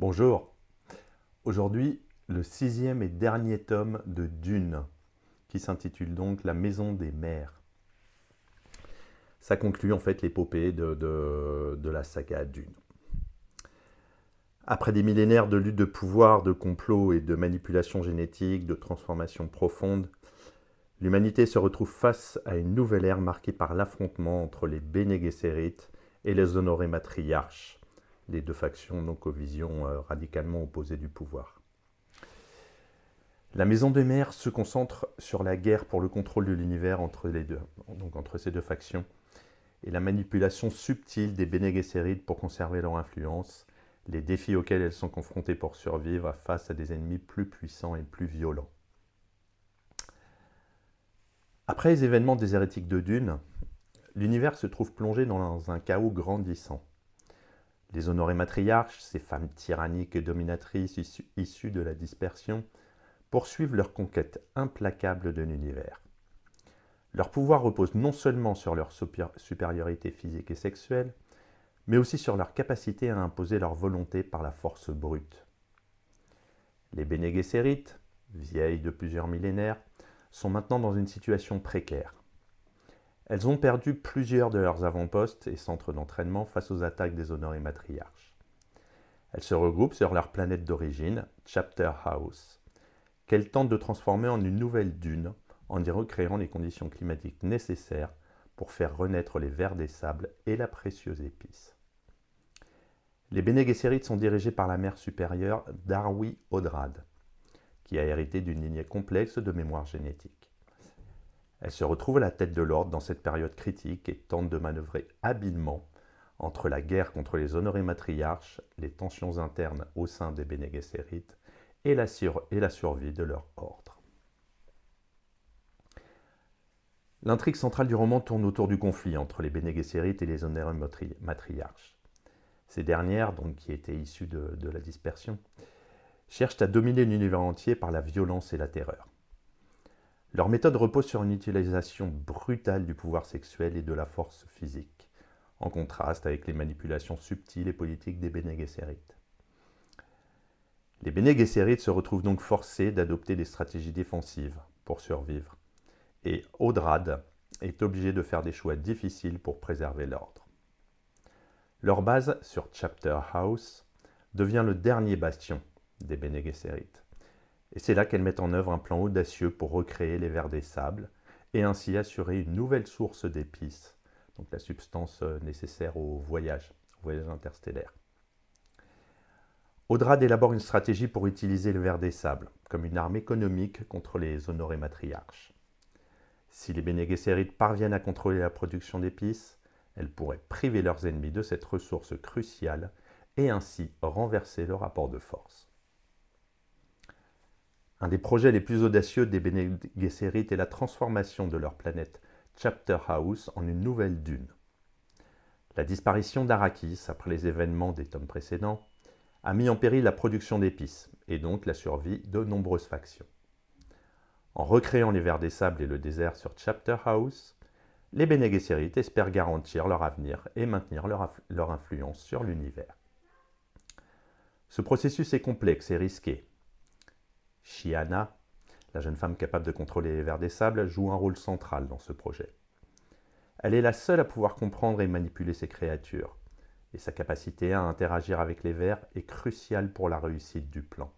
Bonjour, aujourd'hui le sixième et dernier tome de Dune, qui s'intitule donc La Maison des Mers. Ça conclut en fait l'épopée de la saga Dune. Après des millénaires de lutte de pouvoir, de complot et de manipulation génétique, de transformation profonde, l'humanité se retrouve face à une nouvelle ère marquée par l'affrontement entre les Bene Gesserit et les honorés matriarches, les deux factions donc aux visions radicalement opposées du pouvoir. La Maison des Mers se concentre sur la guerre pour le contrôle de l'univers entre ces deux factions, et la manipulation subtile des Bene Gesserit pour conserver leur influence, les défis auxquels elles sont confrontées pour survivre face à des ennemis plus puissants et plus violents. Après les événements des hérétiques de Dune, l'univers se trouve plongé dans un chaos grandissant. Les honorés matriarches, ces femmes tyranniques et dominatrices issues de la dispersion, poursuivent leur conquête implacable de l'univers. Leur pouvoir repose non seulement sur leur supériorité physique et sexuelle, mais aussi sur leur capacité à imposer leur volonté par la force brute. Les Bene Gesserit, vieilles de plusieurs millénaires, sont maintenant dans une situation précaire. Elles ont perdu plusieurs de leurs avant-postes et centres d'entraînement face aux attaques des honorés matriarches. Elles se regroupent sur leur planète d'origine, Chapter House, qu'elles tentent de transformer en une nouvelle dune en y recréant les conditions climatiques nécessaires pour faire renaître les vers des sables et la précieuse épice. Les Bene Gesserit sont dirigés par la mère supérieure Darwi Odrad, qui a hérité d'une lignée complexe de mémoire génétique. Elle se retrouve à la tête de l'ordre dans cette période critique et tente de manœuvrer habilement entre la guerre contre les honorés matriarches, les tensions internes au sein des Bene Gesserit et la survie de leur ordre. L'intrigue centrale du roman tourne autour du conflit entre les Bene Gesserit et les honorés matriarches. Ces dernières, donc, qui étaient issues de la dispersion, cherchent à dominer l'univers entier par la violence et la terreur. Leur méthode repose sur une utilisation brutale du pouvoir sexuel et de la force physique, en contraste avec les manipulations subtiles et politiques des Bene Gesserit. Les Bene Gesserit se retrouvent donc forcés d'adopter des stratégies défensives pour survivre, et Odrad est obligé de faire des choix difficiles pour préserver l'ordre. Leur base sur Chapter House devient le dernier bastion des Bene Gesserit, et c'est là qu'elles mettent en œuvre un plan audacieux pour recréer les vers des sables et ainsi assurer une nouvelle source d'épices, donc la substance nécessaire au voyage interstellaire. Odrad élabore une stratégie pour utiliser le ver des sables comme une arme économique contre les honorés matriarches. Si les Bene Gesserit parviennent à contrôler la production d'épices, elles pourraient priver leurs ennemis de cette ressource cruciale et ainsi renverser le rapport de force. Un des projets les plus audacieux des Bene Gesserit est la transformation de leur planète Chapter House en une nouvelle dune. La disparition d'Arrakis après les événements des tomes précédents a mis en péril la production d'épices et donc la survie de nombreuses factions. En recréant les vers des sables et le désert sur Chapter House, les Bene Gesserit espèrent garantir leur avenir et maintenir leur influence sur l'univers. Ce processus est complexe et risqué. Chiana, la jeune femme capable de contrôler les vers des sables, joue un rôle central dans ce projet. Elle est la seule à pouvoir comprendre et manipuler ces créatures, et sa capacité à interagir avec les vers est cruciale pour la réussite du plan.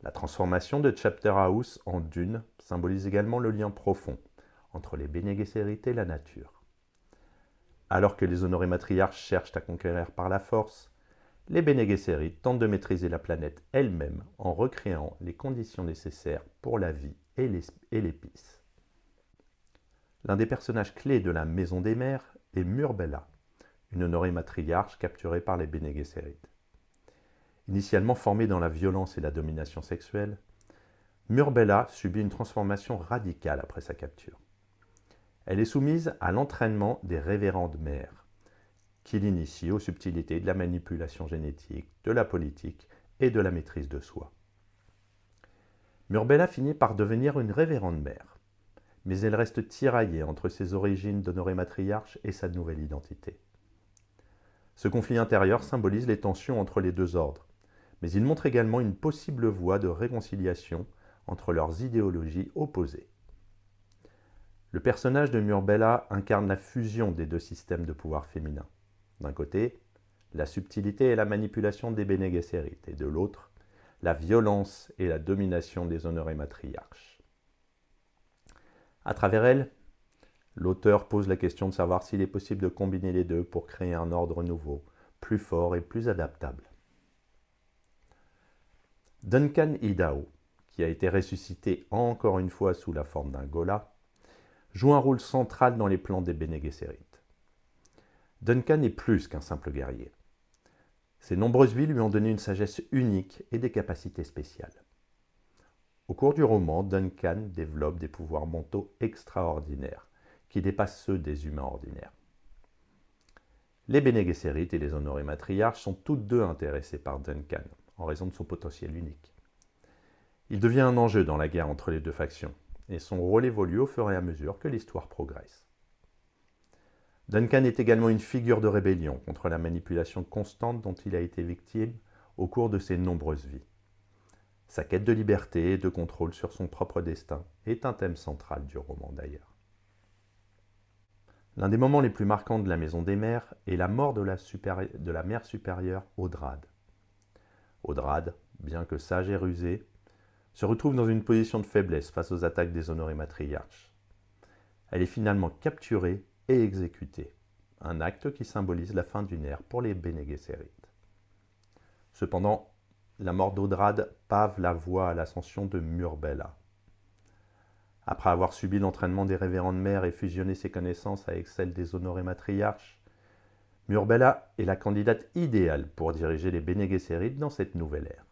La transformation de Chapter House en dune symbolise également le lien profond entre les Bene Gesserit et la nature. Alors que les honorés matriarches cherchent à conquérir par la force, les Bene Gesserit tentent de maîtriser la planète elle-même en recréant les conditions nécessaires pour la vie et l'épice. L'un des personnages clés de la Maison des Mers est Mûr-Bella, une honorée matriarche capturée par les Bene Gesserit. Initialement formée dans la violence et la domination sexuelle, Mûr-Bella subit une transformation radicale après sa capture. Elle est soumise à l'entraînement des révérendes mères, qui l'initie aux subtilités de la manipulation génétique, de la politique et de la maîtrise de soi. Mûr-Bella finit par devenir une révérende mère, mais elle reste tiraillée entre ses origines d'honorée matriarche et sa nouvelle identité. Ce conflit intérieur symbolise les tensions entre les deux ordres, mais il montre également une possible voie de réconciliation entre leurs idéologies opposées. Le personnage de Mur-Bella incarne la fusion des deux systèmes de pouvoir féminin. D'un côté, la subtilité et la manipulation des Bene Gesserit, et de l'autre, la violence et la domination des honorés matriarches. À travers elle, l'auteur pose la question de savoir s'il est possible de combiner les deux pour créer un ordre nouveau, plus fort et plus adaptable. Duncan Idaho, qui a été ressuscité encore une fois sous la forme d'un Ghola, joue un rôle central dans les plans des Bene Gesserit. Duncan est plus qu'un simple guerrier. Ses nombreuses vies lui ont donné une sagesse unique et des capacités spéciales. Au cours du roman, Duncan développe des pouvoirs mentaux extraordinaires, qui dépassent ceux des humains ordinaires. Les Bene Gesserit et les honorés matriarches sont toutes deux intéressés par Duncan, en raison de son potentiel unique. Il devient un enjeu dans la guerre entre les deux factions, et son rôle évolue au fur et à mesure que l'histoire progresse. Duncan est également une figure de rébellion contre la manipulation constante dont il a été victime au cours de ses nombreuses vies. Sa quête de liberté et de contrôle sur son propre destin est un thème central du roman d'ailleurs. L'un des moments les plus marquants de La Maison des Mers est la mort de la mère supérieure Audrade. Audrade, bien que sage et rusée, se retrouve dans une position de faiblesse face aux attaques des honorés matriarches. Elle est finalement capturée et exécutée, un acte qui symbolise la fin d'une ère pour les Bene Gesserit. Cependant, la mort d'Audrade pave la voie à l'ascension de Mur-Bella. Après avoir subi l'entraînement des révérendes mères et fusionné ses connaissances avec celles des honorés matriarches, Mur-Bella est la candidate idéale pour diriger les Bene Gesserit dans cette nouvelle ère.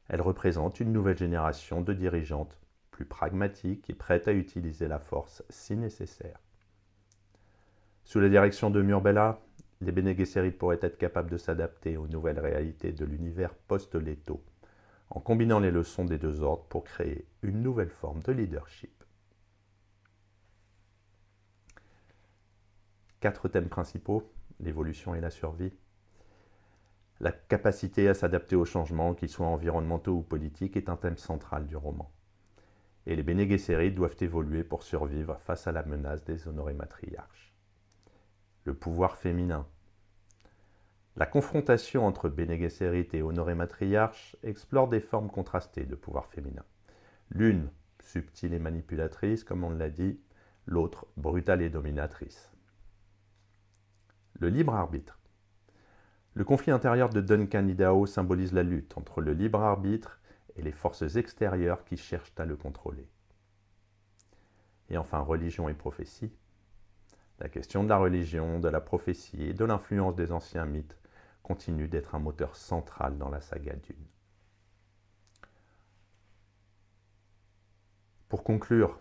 Elle représente une nouvelle génération de dirigeantes plus pragmatiques et prêtes à utiliser la force si nécessaire. Sous la direction de Mur-Bella, les Bene Gesserit pourraient être capables de s'adapter aux nouvelles réalités de l'univers post-Leto, en combinant les leçons des deux ordres pour créer une nouvelle forme de leadership. 4 thèmes principaux, l'évolution et la survie. La capacité à s'adapter aux changements, qu'ils soient environnementaux ou politiques, est un thème central du roman. Et les Bene Gesserit doivent évoluer pour survivre face à la menace des honorés matriarches. Le pouvoir féminin. La confrontation entre Bene Gesserit et honorés matriarches explore des formes contrastées de pouvoir féminin. L'une, subtile et manipulatrice, comme on l'a dit, l'autre, brutale et dominatrice. Le libre arbitre. Le conflit intérieur de Duncan Idaho symbolise la lutte entre le libre arbitre et les forces extérieures qui cherchent à le contrôler. Et enfin, religion et prophétie. La question de la religion, de la prophétie et de l'influence des anciens mythes continue d'être un moteur central dans la saga Dune. Pour conclure,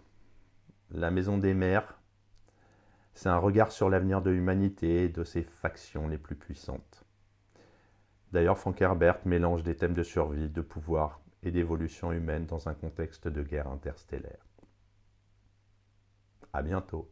La Maison des Mers, c'est un regard sur l'avenir de l'humanité et de ses factions les plus puissantes. D'ailleurs, Frank Herbert mélange des thèmes de survie, de pouvoir et d'évolution humaine dans un contexte de guerre interstellaire. À bientôt.